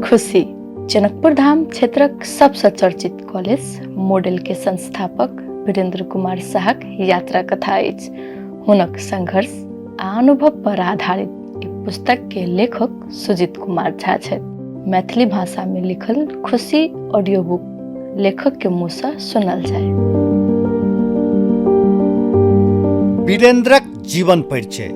खुशी जनकपुर धाम क्षेत्रक सबसँ चर्चित कॉलेज मॉडल के संस्थापक वीरेंद्र कुमार शाहक यात्रा कथा अछि। हुनक संघर्ष आ अनुभव पर आधारित ई पुस्तक के लेखक सुजीत कुमार झा छथि। मैथिली भाषा में लिखल खुशी ऑडियो बुक लेखक के मुँह से सुनल जाय। वीरेंद्रक जीवन परिचय।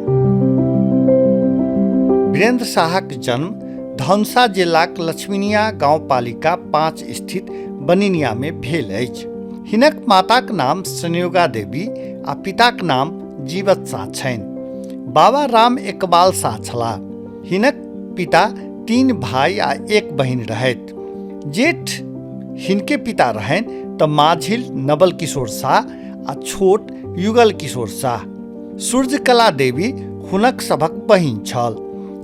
वीरेंद्र शाहक जन्म धनुषा जिलाक लक्ष्मीनिया गांवपालिका 5 स्थित बनिनिया में भेल अछि। हिनक माताक नाम संयोगा देवी आ पिताक नाम जीवत शाह छनि। बाबा राम इकबाल शाह छलाह। हिनक पिता 3 भाई आ 1 बहिन रहथि। जेठ हिनके पिता रहनि तऽ माझिल नवल किशोर शाह आ छोट युगल किशोर शाह। सूर्यकला देवी हुनक सभक बहिन छल,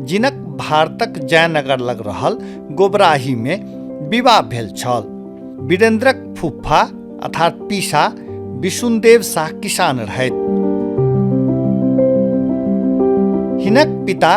जिनक भारतक जयनगर लग रहल गोबराही में विवाह भेल छल। वीरेंद्रक फुफ्फा अर्थात पीसा विष्णुदेव शाह किसान रहथि। हिनक पिता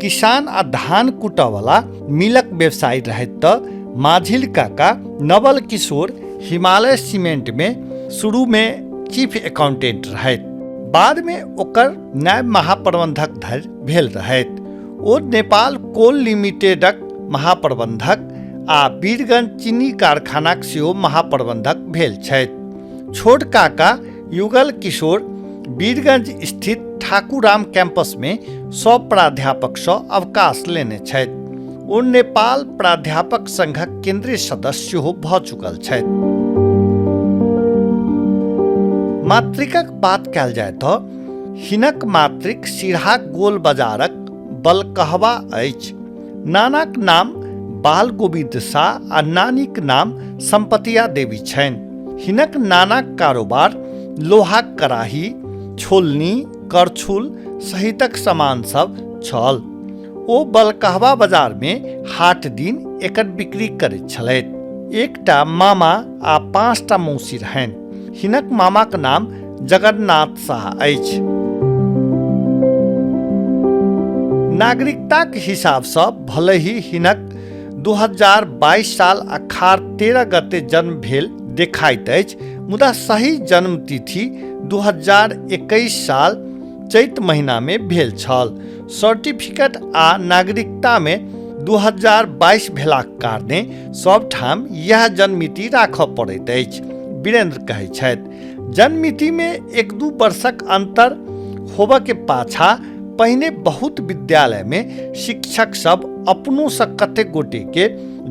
किसान आ धान कुटय वाला मिलक व्यवसायी रहथि तऽ माझिल काका नवल किशोर हिमालय सीमेंट में शुरू में चीफ अकाउंटेंट रहथि। बाद में ओकर नायब महाप्रबंधक धरि भेल रहथि। ओ नेपाल कोल लिमिटेडक महाप्रबंधक आ वीरगंज चीनी कारखानाक सेहो महाप्रबंधक भेल छथि। छोट काका युगल किशोर वीरगंज स्थित ठाकुराम कैंपस में सब प्राध्यापक सँ अवकाश लेने छथि। ओ नेपाल प्राध्यापक संघक केंद्रीय सदस्य सेहो भऽ चुकल छथि। मातृकक बात कयल जाय तऽ हिनक मातृक सिरहा गोल बाजारक बलकहवा अछि। नानाक नाम बाल गोविंद शाह आ नानीक नाम संपतिया देवी छनि। हिनक नानाक कारोबार लोहाक कराही, छोलनी, करछुल सहितक सामान सब छल। ओ बलकहवा बाजार में हाट दिन एकर बिक्री करैत छलथि। एकटा मामा आ 5टा मौसी रहनि। हिनक मामाक नाम जगन्नाथ शाह अछि। नागरिकताक हिसाब सँ भले ही हिनक 2022 साल अखाड़ 13 गते जन्म भेल देखाइत अछि, मुदा सही जन्म तिथि 2021 साल चैत महीना में भेल छल। सर्टिफिकेट आ नागरिकता में 2022 भेलाक कारणे सब ठाम यह जन्ममिति राखऽ पड़ैत अछि। वीरेंद्र कहै छथि, जन्ममिति में 1-2 वर्षक अंतर होबऽ के पाछा पहिने बहुत विद्यालय में शिक्षक सब अपनों सँ कते गोटे के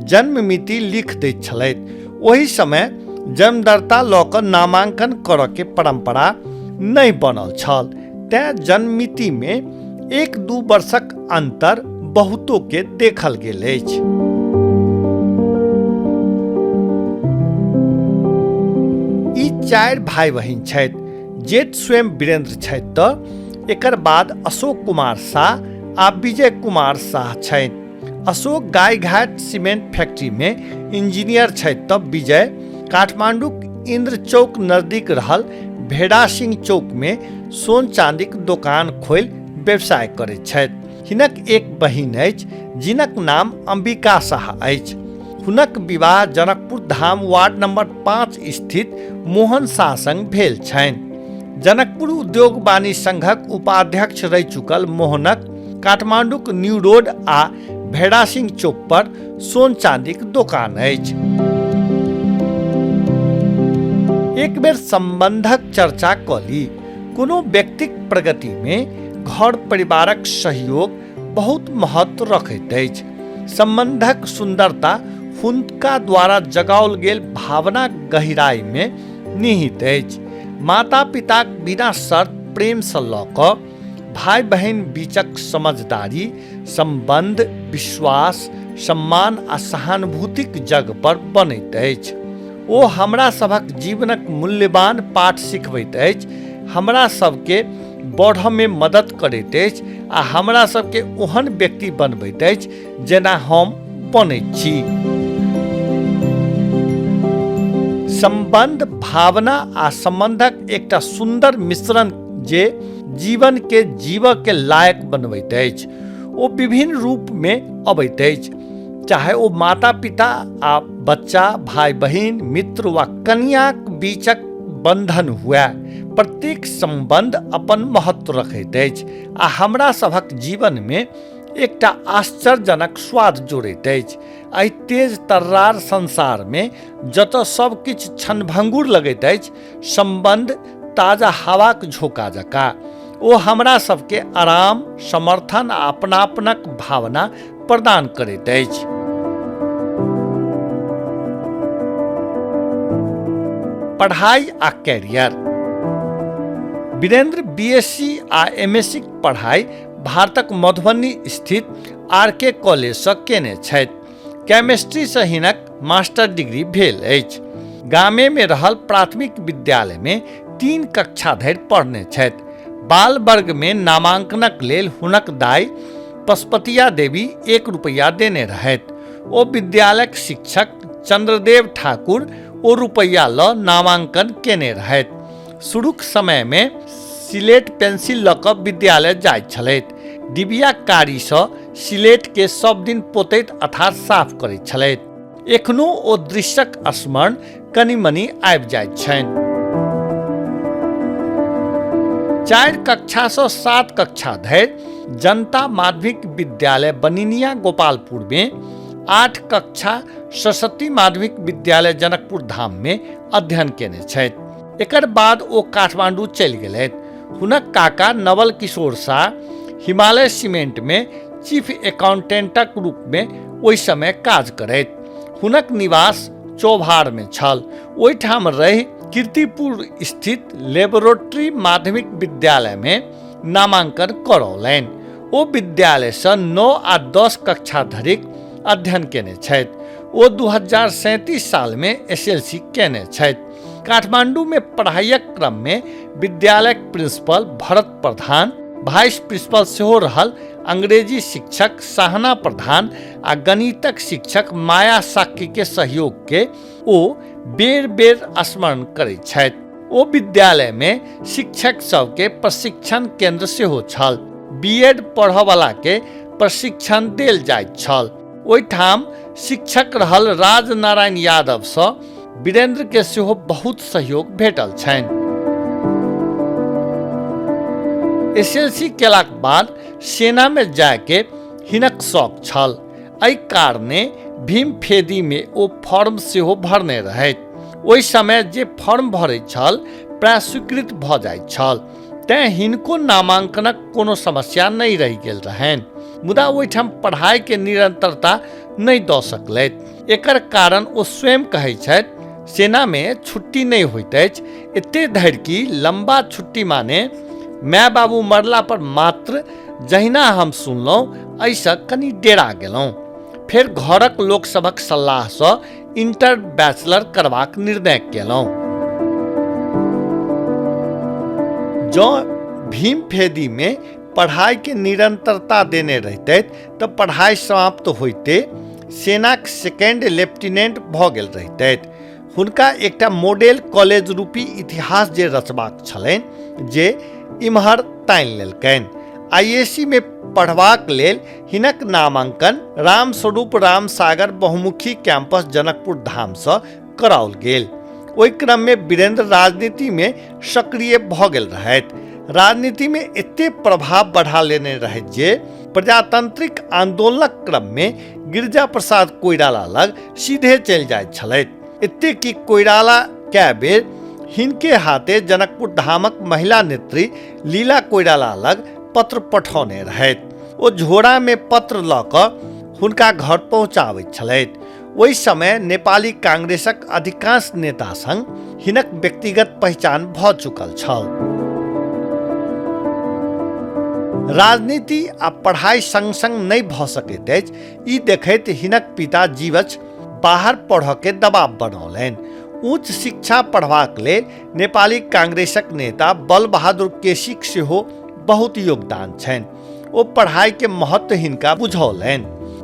जन्ममिति लिख दैत छलथि। ओहि समय जन्मदाता लऽ कऽ नामांकन करऽ के परंपरा नहि बनल छल, तें जन्ममिति में 1-2 वर्षक अंतर बहुतो के देखल गेल अछि। ई 4 भाई बहिन छथि। जेठ स्वयं वीरेंद्र छथि तऽ एकर बाद अशोक कुमार शाह आ विजय कुमार शाह छथि। अशोक गायघाट सीमेंट फैक्ट्री में इंजीनियर छथि तऽ विजय काठमांडूक इंद्र चौक नजदीक रहल भेड़ा सिंह चौक में सोन चांदीक दुकान खोलि व्यवसाय करैत छथि। हिनक एक बहिन अछि जिनक नाम अंबिका शाह अछि। हुनक विवाह जनकपुर धाम वार्ड नंबर 5 स्थित मोहन शाह संग भेल छनि। जनकपुर उद्योग वाणिज्य संघक उपाध्यक्ष रहि चुकल मोहनक काठमांडूक न्यू रोड आ भेड़ा सिंह चौक पर सोन चांदीक दुकान अछि। एक बेर संबंधक चर्चा कऽ ली। कोनो व्यक्तिक प्रगति में घर परिवारक सहयोग बहुत महत्व रखैत अछि। संबंधक सुंदरता हुनका द्वारा जगाओल गेल भावना गहराई में निहित अछि। माता पिताक बिना शर्त प्रेम सँ लऽ कऽ भाई बहिन बीचक समझदारी, संबंध, विश्वास, सम्मान आ सहानुभूतिक जग पर बनैत अछि। ओ हमरा सभक जीवनक मूल्यवान पाठ सिखबैत अछि, हमरा सबके बढ़ऽ में मदद करैत अछि आ हमरा सबके ओहन व्यक्ति बनबैत अछि जेना हम बनैत छी। संबंध, भावना आ संबंधक एकटा सुंदर मिश्रण जे जीवन के जीवऽ के लायक बनबैत अछि। ओ विभिन्न रूप में अबैत अछि। चाहे ओ माता पिता आ बच्चा, भाई बहिन, मित्र वा कन्याक बीचक बंधन हुए, प्रत्येक संबंध अपन महत्व रखैत अछि आ हमरा सभक जीवन में एकटा आश्चर्यजनक स्वाद जोड़ैत अछि। एहि तेज तर्रार संसार में जतऽ सब किछु क्षणभंगुर लगैत अछि, संबंध ताजा हवाक झोंका जकाँ ओ हमरा सबके आराम, समर्थन आ अपनापनक भावना प्रदान करैत अछि। पढ़ाई आ कैरियर। वीरेंद्र बीएससी आ एमएससी पढ़ाई भारतक मधुबनी स्थित आरके कॉलेज से केने छथि। केमिस्ट्री से हिनक मास्टर डिग्री भेल अछि। गामे में रहल प्राथमिक विद्यालय में 3 कक्षा धरि पढ़ने छथि। बाल वर्ग में नामांकनक लेल हुनक दाई पशुपतिया देवी 1 रुपया देने रहथि। ओ विद्यालयक शिक्षक चंद्रदेव ठाकुर ओ रुपया ल नामांकन केने रहथि। शुरूक समय में सिलेट पेंसिल ल क विद्यालय जाइत छलथि। डिबिया कारी सँ सिलेट के सब दिन पोतैत अर्थात साफ करैत छलथि। एखनो ओ दृश्यक स्मरण कनि मनि आबि जाइत छनि। 4 कक्षा से 7 कक्षा धरि जनता माध्यमिक विद्यालय बनिनिया गोपालपुर में, 8 कक्षा सरस्वती माध्यमिक विद्यालय जनकपुर धाम में अध्ययन केने छथि। एकर बाद ओ काठमांडू चलि गेलथि। हुनक काका नवल किशोर शाह हिमालय सीमेंट में चीफ अकाउंटेंटक रूप में ओहि समय काज करैत। हुनक निवास चौभार में छल। ओहिठाम रहि कीर्तिपुर स्थित लेबोरेटरी माध्यमिक विद्यालय में नामांकन करौलनि। ओ विद्यालय से 9 आ 10 कक्षा धरिक अध्ययन केने छथि। ओ 2037 साल में एसएलसी केने छथि। काठमांडू में पढ़ाइक क्रम में विद्यालयक प्रिंसिपल भरत प्रधान, वाइस प्रिंसिपल सेहो रहल अंग्रेजी शिक्षक सहना प्रधान आ गणितक शिक्षक माया साक्की के सहयोग के ओ बेर बेर स्मरण करैत छथि। ओ विद्यालय में शिक्षक सब के प्रशिक्षण केंद्र सेहो छल। बीएड पढ़य वाला के प्रशिक्षण देल जाइत छल। ओहिठाम शिक्षक रहल राजनारायण यादव सँ वीरेंद्र के सेहो बहुत सहयोग भेटल छनि। एसएलसी केलाक बाद सेना में जाय के हिनक शौक छल। एहि कारणे भीम फेदी में ओ फॉर्म सेहो भरने रहथि। ओहि समय जे फॉर्म भरैत छल प्राय स्वीकृत भऽ जाइत छल, तें हिनको नामांकनक कोनो समस्या नहीं रहि गेल रहनि। मुदा ओहिठाम पढ़ाई के निरंतरता नहीं दऽ सकलथि। एकर कारण ओ स्वयं कहैत छथि, सेना में छुट्टी नहीं होइत अछि, एते धरि कि लंबा छुट्टी माने माय बाबू मरला पर मात्र जहिना हम सुनलहुँ एहिसँ कनि डेरा गेलहुँ। फेर घरक लोक सभक सलाह सँ इंटर बैचलर करबाक निर्णय केलहुँ। जँ भीम फेदी में पढ़ाई के निरंतरता देने रहते तऽ पढ़ाई समाप्त होइते सेनाक 2nd लेफ्टिनेंट भऽ गेल रहते। हुनका एकटा मॉडल कॉलेज रूपी इतिहास जे रचबाक छलनि, जे इम्हर तानि लेलकनि। आईएससी में पढ़बाक लेल हिनक नामांकन रामस्वरूप रामसागर बहुमुखी कैंपस जनकपुर धाम सँ कराओल गेल। ओहि क्रम में वीरेंद्र राजनीति में सक्रिय भऽ गेल रहथि। राजनीति में एते प्रभाव बढ़ा लेने रहथि जे प्रजातांत्रिक आंदोलनक क्रम में गिरिजा प्रसाद कोइराला लग सीधे चलि जाइत छलथि। एते कि कोइराला कए बेर हिनके हाथे जनकपुर धामक महिला नेत्री लीला कोइराला लग पत्र पठौने रहथि। ओ झोरा में पत्र लऽ कऽ हुनका घर पहुँचाबैत छलथि। ओहि समय नेपाली कांग्रेसक अधिकांश नेता संग हिनक व्यक्तिगत पहचान भऽ चुकल छल। राजनीति आ पढ़ाई संग संग नहीं भऽ सकैत अछि, ई देखैत हिनक पिता जीवछ बाहर पढ़य के दबाव बनौलनि। उच्च शिक्षा पढ़बाक लेल नेपाली कांग्रेसक नेता बल बहादुर केसीक सेहो बहुत योगदान छनि। ओ पढ़ाई के महत्व हिनका बुझौलनि।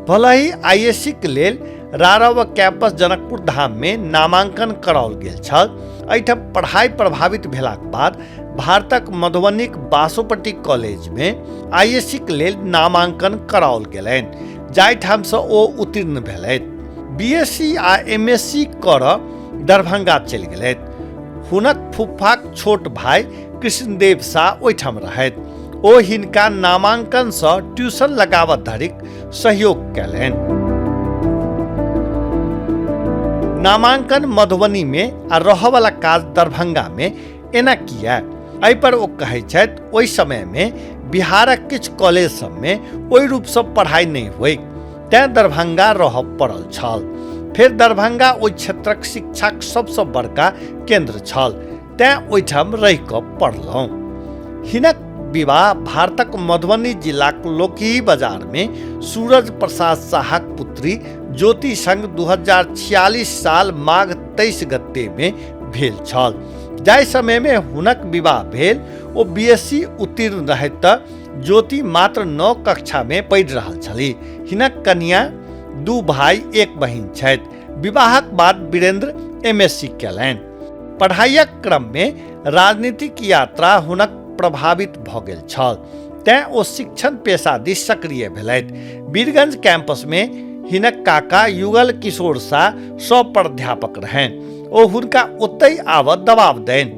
भले ही आईएससी के लेल रारव कैंपस जनकपुर धाम में नामांकन कराओल गेल छल, एहिठाम पढ़ाई प्रभावित भेलाक बाद भारतक मधुबनीक बासोपट्टी कॉलेज में आईएससी के लेल नामांकन कराओल गेलनि, जाहिठामसँ ओ उत्तीर्ण भेलथि। बीएससी आ एमएससी करऽ दरभंगा चलि गेलथि। हुनक फुफ्फाक छोट भाई कृष्णदेव शाह ओहिठाम रहथि। ओ हिनका नामांकनसँ ट्यूशन लगाबऽ धरिक सहयोग कयलनि। नामांकन मधुबनी में आ रहऽवला काज दरभंगा में एना किया? एहि पर ओ कहै छथि, ओहि समय में बिहारक किछु कॉलेज सब में ओहि रूपसँ पढ़ाई नहि होइ, तें दरभंगा रहऽ पड़ल छल। फेर दरभंगा ओहि क्षेत्रक शिक्षाक सबसँ बड़का केंद्र छल, तें ओहिठाम रहि कऽ पढ़लहुँ। हिनक विवाह भारतक मधुबनी जिलाक लोकही बाजार में सूरज प्रसाद शाहक पुत्री ज्योति संग 2046 साल माघ 23 गते में भेल छल। जाहि समय में हुनक विवाह भेल ओ बीएससी उत्तीर्ण रहैत तऽ ज्योति मात्र 9 कक्षा में पढ़ि रहल छलीह। हिनक कन्या 2 भाई 1 बहिन छथि। विवाहक बाद वीरेंद्र एमएससी कयलनि। पढ़ाइक क्रम में राजनीतिक यात्रा हुनक प्रभावित भऽ गेल छल, तें ओ शिक्षण पेशा दिस सक्रिय भेलथि। वीरगंज कैंपस में हिनक काका युगल किशोर शाह सह-प्राध्यापक रहनि। ओ हुनका ओतहि आबऽ दबाव देनि,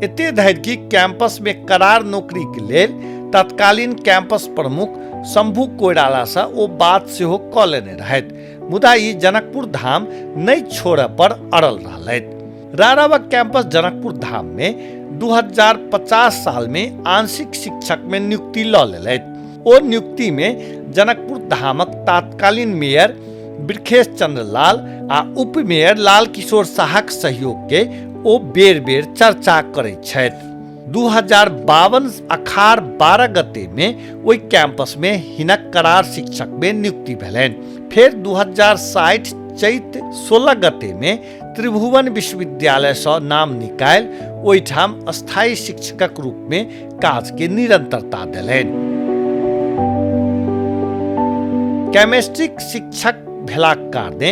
एते धरि कि कैंपस में करार नौकरी के लेल तत्कालीन कैंपस प्रमुख शंभू कोइरालासँ ओ बात सेहो कऽ लेने रहथि, मुदा ई जनकपुर धाम नहि छोड़ऽ पर अड़ल रहलथि। रारावक कैंपस जनकपुर धाम में 2050 साल में आंशिक शिक्षक में नियुक्ति लऽ लेलथि। ओ नियुक्ति में जनकपुर धामक तत्कालीन मेयर बिरखेश चंद्र लाल आ उप मेयर लाल किशोर शाहक सहयोग के ओ बेर बेर चर्चा करैत छथि। 2052 अखाड़ 12 गते में ओहि कैंपस में हिनक करार शिक्षक में नियुक्ति भेलनि। फेर 2060 चैत 16 गते में त्रिभुवन विश्वविद्यालय सँ नाम निकालि ओहिठाम स्थायी शिक्षकक रूप में काज के निरंतरता देलनि। केमिस्ट्रीक शिक्षक भेलाक कारणे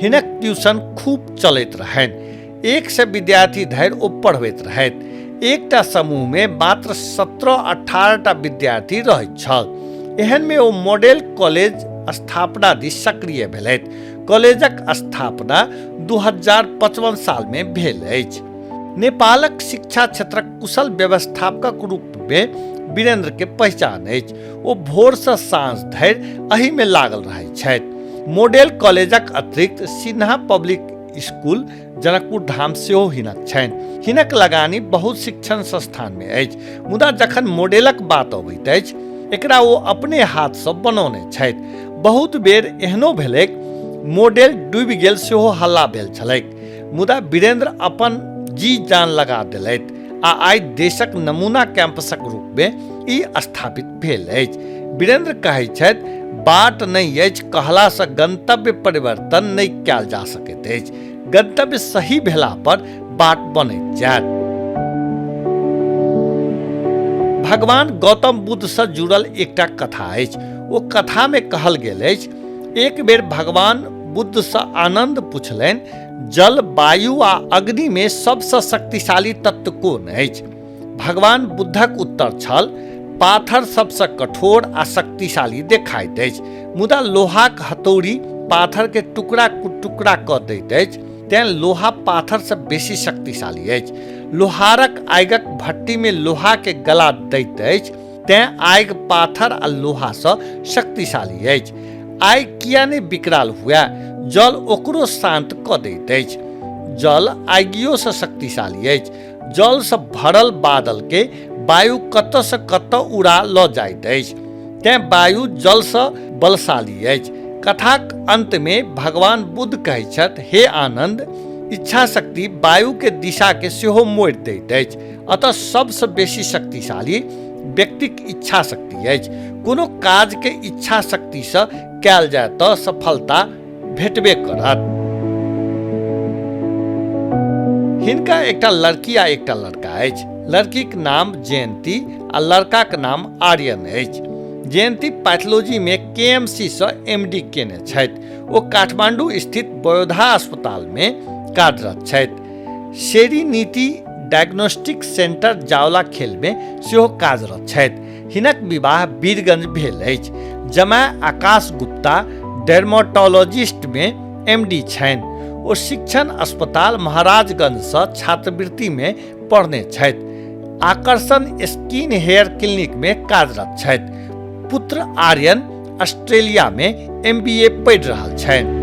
हिनक ट्यूशन खूब चलैत रहनि। 100 विद्यार्थी धरि ओ पढ़बैत रहथि। एकटा समूह में मात्र 17-18 विद्यार्थी रहैत छल। एहन में ओ मॉडल कॉलेज स्थापना दिस सक्रिय भेलथि। कॉलेजक स्थापना 2055 साल में भेल अछि। नेपालक शिक्षा क्षेत्रक कुशल व्यवस्थापकक रूप में वीरेंद्र के पहचान अछि। ओ भोर से साँझ धरि एहि में लागल रहैत छथि। मॉडल कॉलेजक अतिरिक्त सिन्हा पब्लिक स्कूल जनकपुर धाम सेहो हिनक छनि। हिनक लगानी बहुत शिक्षण संस्थान में अछि, मुदा जखन मॉडलक बात अबैत अछि एकरा ओ अपने हाथ से बनौने छथि। बहुत बेर एहनो भेलैक मॉडल डूबि गेल सेहो हल्ला भेल छलैक, मुदा वीरेंद्र अपन जी जान लगा देलथि आ आइ देशक नमूना कैंपसक रूप में ई स्थापित भेल अछि। वीरेंद्र कहैत छथि, बाट नहि अछि कहला से गंतव्य परिवर्तन नहि कयल जा सकैत अछि। गंतव्य सही भेला पर बाट बनैत जायत। भगवान गौतम बुद्ध से जुड़ल एकटा कथा अछि। ओ कथा में कहल गेल अछि, एक बेर भगवान बुद्ध से आनंद पूछलनि, जल, वायु आ अग्नि में सबसे शक्तिशाली तत्व कोन अछि? भगवान बुद्धक उत्तर छल, पाथर सबसे कठोर आ शक्तिशाली देखाइत अछि, मुदा लोहाक हथौड़ी पाथर के टुकड़ा टुकड़ा कऽ दैत अछि, तें लोहा पाथर से बेसी शक्तिशाली अछि। लोहारक आगिक भट्टी में लोहा के गला दैत अछि, तें आगि पाथर आ लोहा से शक्तिशाली अछि। आगि किया नहि विकराल हुए? जल ओकरो शांत कऽ दैत अछि। जल आगियो से शक्तिशाली अछि। जल से भरल बादल के वायु कतऽ से कतऽ उड़ा लऽ जाइत अछि, तें वायु जल से बलशाली अछि। कथाक अंत में भगवान बुद्ध कहैत छथि, हे आनंद, इच्छा शक्ति वायु के दिशा के सेहो मोड़ि दैत अछि। अतः सबसे बेसी शक्तिशाली व्यक्तिक इच्छा शक्ति अछि। कोनो काज के इच्छा शक्ति से कयल जाय तऽ सफलता भेटबे करत। हिनका एकटा लड़की आ एकटा लड़का अछि। लड़कीक नाम जयंती आ लड़काक नाम आर्यन अछि। जयंती पैथोलॉजी में केएमसी से एमडी केने छथि। ओ काठमांडू स्थित बड़ौदा अस्पताल में कार्यरत छथि। शेरी नीति डायग्नोस्टिक सेंटर जावला खेल में सेहो कार्यरत छथि। हिनक विवाह वीरगंज भेल अछि। जमाय आकाश गुप्ता डर्मेटोलॉजिस्ट में MD छनि। ओ शिक्षण अस्पताल महाराजगंज से छात्रवृत्ति में पढ़ने छथि। आकर्षण स्किन हेयर क्लिनिक में कार्यरत छथि। पुत्र आर्यन ऑस्ट्रेलिया में MBA पढ़ि रहल छनि।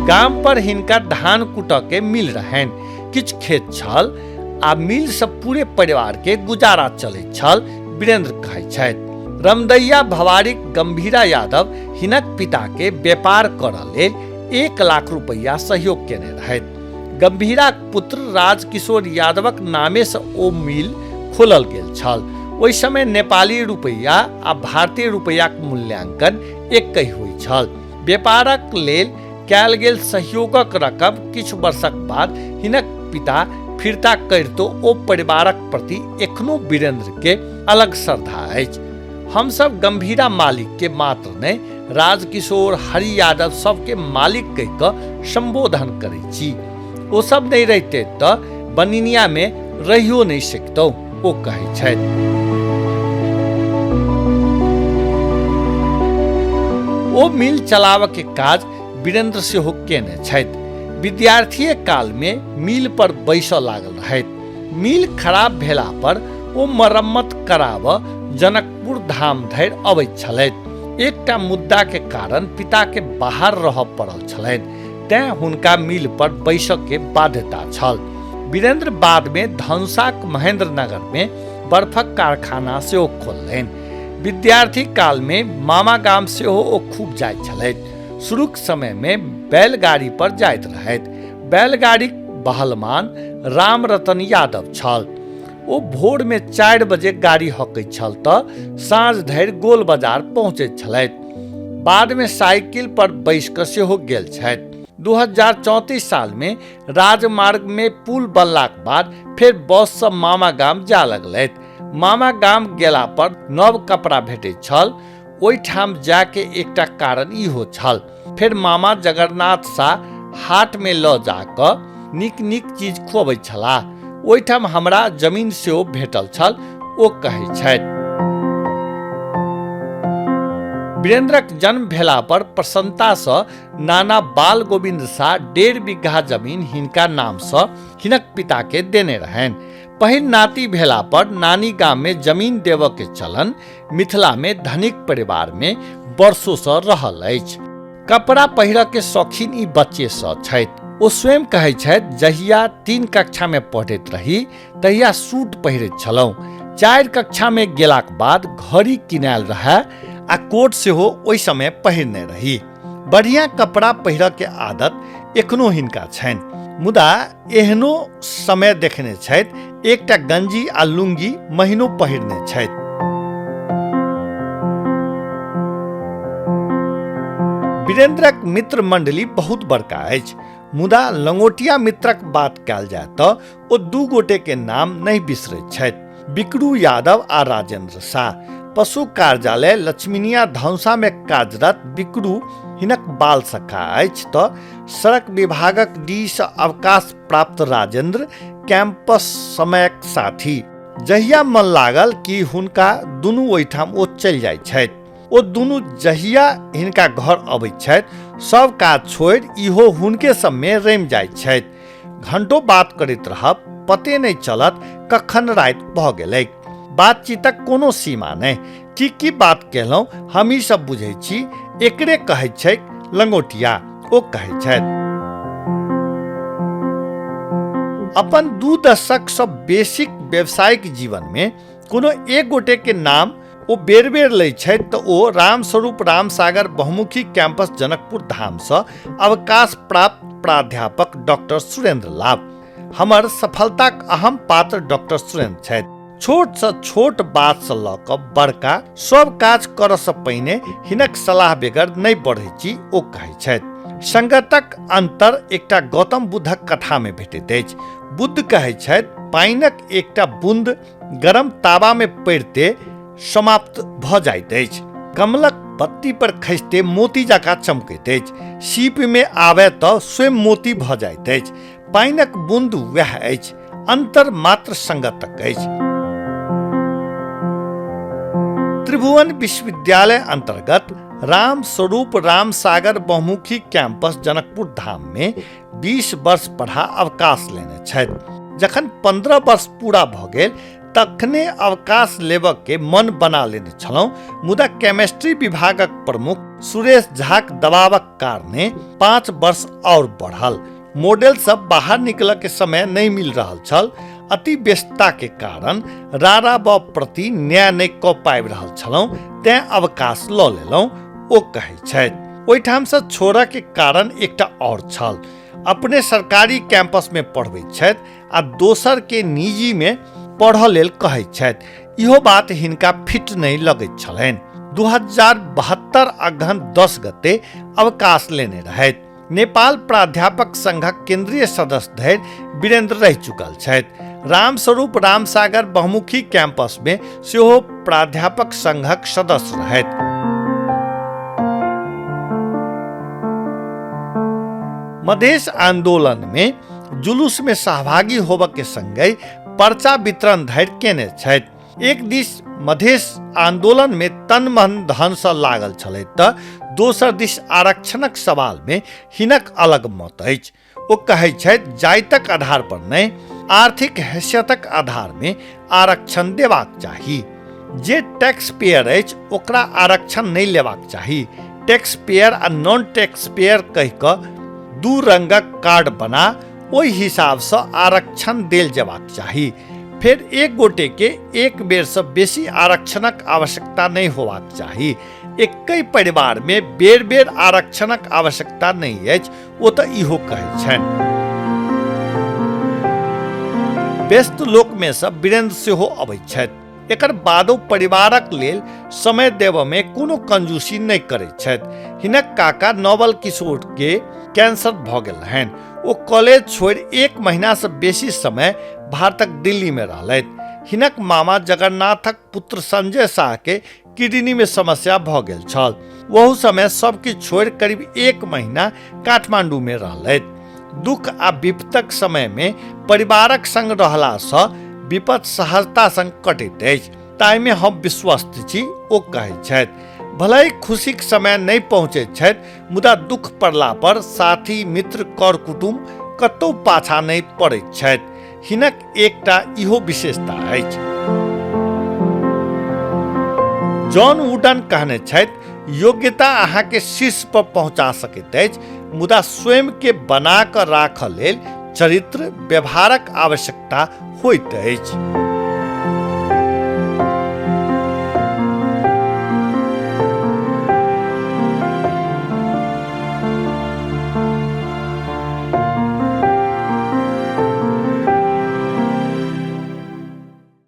गाम पर हिनका धान कूटऽ के मिल रहनि। किछु खेत छल आ मिल से पूरे परिवार के गुजारा चलैत छल, वीरेंद्र कहै छथि। रमदैया भवारीक गंभीरा यादव हिनक पिता के व्यापार करऽ लेल 1 लाख रुपया सहयोग केने रहथि। गंभीराक पुत्र राजकिशोर यादवक नामे से ओ मिल खोलल गेल छल। ओहि समय नेपाली रुपया आ भारतीय रुपयाक मूल्यांकन एकहि होइत छल। व्यापारक लेल कयल गेल सहयोगक रकम किछु वर्षक बाद हिनक पिता फिरता करितो ओ परिवारक प्रति एखनो वीरेंद्र के अलग श्रद्धा अछि। हमसब गंभीरा मालिक के मात्र नहि, राजकिशोर, हरि यादव सबके मालिक कहि कऽ संबोधन करै छी। ओ सब नहि रहिते तऽ बनिनिया में रहियो नहि सकतौ, ओ कहै छथि। ओ मिल चलाव के काज वीरेंद्र सेहो केने छथि। विद्यार्थी काल में मिल पर बैसऽ लागल रहथि। मिल खराब भेला पर ओ मरम्मत कराब जनकपुर धाम धरि अबैत छलथि। एकटा मुद्दा के कारण पिता के बाहर रहऽ पड़ल छलनि, तें हुनका मिल पर बैसऽ के बाध्यता छल। वीरेंद्र बाद में धनुषाक महेंद्र नगर में बर्फक कारखाना सेहो खोललनि। विद्यार्थी काल में मामा गाम सेहो ओ खूब जाइत छलथि। शुरूक समय में बैलगाड़ी पर जाइत रहथि। बैलगाड़ीक बहलमान राम रतन यादव छल। ओ भोर में 4 बजे गाड़ी हकैत छल तऽ साँझ धरि गोल बाजार पहुँचैत छलथि। बाद में साइकिल पर बैस कऽ सेहो गेल छथि। 2034 साल में राजमार्ग में पुल बनलाक बाद फेर बस से मामा गाम जा लगलथि। मामा गाम गेला पर नव कपड़ा भेटैत छल। ओहिठाम जाके एकटा कारण इहो छल, फेर मामा जगन्नाथ सा हाट में लऽ जाकऽ नीक नीक चीज खुअबैत छलाह। ओहिठाम हमरा जमीन सेहो भेटल छल, ओ कहै छथि। वीरेंद्रक जन्म भेला पर प्रसन्नता सँ नाना बाल गोविंद सा 1.5 बीघा जमीन हिनका नाम सँ हिनक पिता के देने रहनि। पहिल नाती भेला पर नानी गाम में जमीन देवऽ के चलन मिथिला में धनिक परिवार में वर्षों सँ रहल अछि। कपड़ा पहिरऽ के शौकीन ई बच्चे सँ छथि। ओ स्वयं कहै छथि, जहिया 3 कक्षा में पढ़ैत रही तहिया सूट पहिरैत छलहुँ। 4 कक्षा में गेलाक बाद घड़ी किनायल रहै आ कोट सेहो ओहि समय पहिरने रही। बढ़िया कपड़ा पहिरऽ के आदत एखनो हिनका छनि, मुदा एहनो समय देखने छथि एकटा गंजी आ लुंगी महीनो पहिरने छथि। वीरेंद्रक मित्र मंडली बहुत बड़का अछि, मुदा लंगोटिया मित्रक बात कयल जाय तऽ ओ 2 गोटे के नाम नहि बिसरैत छथि, बिकरू यादव आ राजेंद्र शाह। पशु कार्यालय लक्ष्मीनिया धौंसा में कार्यरत बिकरू हिनक बाल सखा अछि तऽ सड़क विभागक डी सँ अवकाश प्राप्त राजेंद्र कैंपस समयक साथी। जहिया मन लागल कि हुनका दुनू ओहिठाम ओ चलि जाइत छथि। ओ दुनू जहिया हिनका घर अबैत छथि सब काज छोड़ि इहो हुनके सब में रमि जाइत छथि। घंटों बात करैत रहब, पते नहि चलत कखन राति भऽ गेलैक। बातचीतक कोनो सीमा नहि, की बात कहलहुँ हमही सब बुझै छी, एकरे कहैत छै लंगोटिया, ओ कहै छथि। अपन 2 दशक सँ बेसीक व्यावसायिक जीवन में कोनो एक गोटे के नाम ओ बेर बेर लै छथि तऽ ओ रामस्वरूप रामसागर बहुमुखी कैंपस जनकपुर धाम सँ अवकाश प्राप्त प्राध्यापक डॉक्टर सुरेंद्र लाभ। हमर सफलताक अहम पात्र डॉक्टर सुरेंद्र छथि। छोट सँ छोट बात सँ लऽ कऽ बड़का सब काज करऽ सँ पहिने हिनक सलाह बेगर नहि बढ़ै छी, ओ कहै छथि। संगतक अंतर एकटा गौतम बुद्धक कथा में भेटैत अछि। बुद्ध कहै छथि, पानिक एकटा बूंद गरम तावा में पड़िते समाप्त भऽ जाइत अछि, कमलक पत्ती पर खसिते मोती जकाँ चमकैत अछि, सीप में आबय तऽ स्वयं मोती भऽ जाइत अछि। पानिक बूंद वएह अछि, अंतर मात्र संगतक अछि। त्रिभुवन विश्वविद्यालय अंतर्गत राम स्वरूप रामसागर बहुमुखी कैंपस जनकपुर धाम में 20 वर्ष पढ़ा अवकाश लेने छथि। जखन 15 वर्ष पूरा भ गेल तखने अवकाश लेबऽ के मन बना लेने छलहुँ, मुदा केमिस्ट्री विभागक प्रमुख सुरेश झाक दबावक कारणे 5 वर्ष और बढ़ल। मॉडल सब बाहर निकलऽ के समय नहीं मिल रहल छल। अति व्यस्तता के कारण रारा ब प्रति न्याय नहीं क पाबि रहल छलहुँ, तें अवकाश लऽ लेलहुँ, ओ कहै छथि। ओहिठाम से छोड़ऽ के कारण एकटा और छल। अपने सरकारी कैंपस में पढ़बै छथि आ दोसर के निजी में पढ़ऽ लेल कहै छथि। इहो बात हिनका फिट नहीं लगैत छलनि। 2072 अगहन 10 गते अवकाश लेने रहथि। नेपाल प्राध्यापक संघक केंद्रीय सदस्य धरि वीरेंद्र रहि चुकल छथि। रामस्वरूप रामसागर बहुमुखी कैंपस में सेहो प्राध्यापक संघक सदस्य रहथि। मधेश आंदोलन में जुलूस में सहभागी होबऽ के संगे पर्चा वितरण धरि केने छथि। एक दिस मधेश आंदोलन में तन मन धन सँ लागल छलै तऽ दोसर दिस आरक्षणक सवाल में हिनक अलग मत अछि। ओ कहै छथि जातिक आधार पर नहीं, आर्थिक हैसियतक आधार में आरक्षण देबाक चाही। जे टैक्स पेयर अछि ओकरा आरक्षण नहीं लेबाक चाही। टैक्स पेयर आ नॉन टैक्स पेयर कहि कऽ दू रंगक कार्ड बना ओहि हिसाब से आरक्षण देल जेबाक चाही। फिर एक गोटे के एक बेर से बेसी आरक्षणक आवश्यकता नहीं होबाक चाही। एकहि परिवार में बेर बेर आरक्षणक आवश्यकता नहीं अछि, ओ तऽ इहो कहै छनि। व्यस्त लोक में से वीरेंद्र सेहो अबैत छथि। एकर बादो परिवारक लेल समय देबऽ में कोनो कंजूसी नहीं करैत छथि। हिनक काका नवल किशोर के कैंसर भ गेल रहनि। ओ कॉलेज छोड़ि 1 महीना से बेसी समय भारतक दिल्ली में रहलथि। हिनक मामा जगन्नाथक पुत्र संजय शाह के किडनी में समस्या भ गेल छल। वहू समय सब किछु छोड़ि करीब 1 महीना काठमांडू में रहलथि। दुख आ विपतक समय में परिवारक संग रहला सँ विपत सहजता संग कटैत अछि, ताहि में हम विश्वस्त छी, ओ कहै छथि। भले ही खुशी के समय नहीं पहुँचे छथि, मुदा दुख पड़ला पर साथी मित्र कर कुटुम्ब कतौ पाछा नहीं पड़ैत छथि। हिनक एकटा इहो विशेषता अछि। जॉन वुडन कहने छथि योग्यता अहाँ के शीर्ष पर पहुंचा सकैत अछि, मुदा स्वयं के बना कऽ राखऽ लेल चरित्र व्यवहारक आवश्यकता होइत अछि।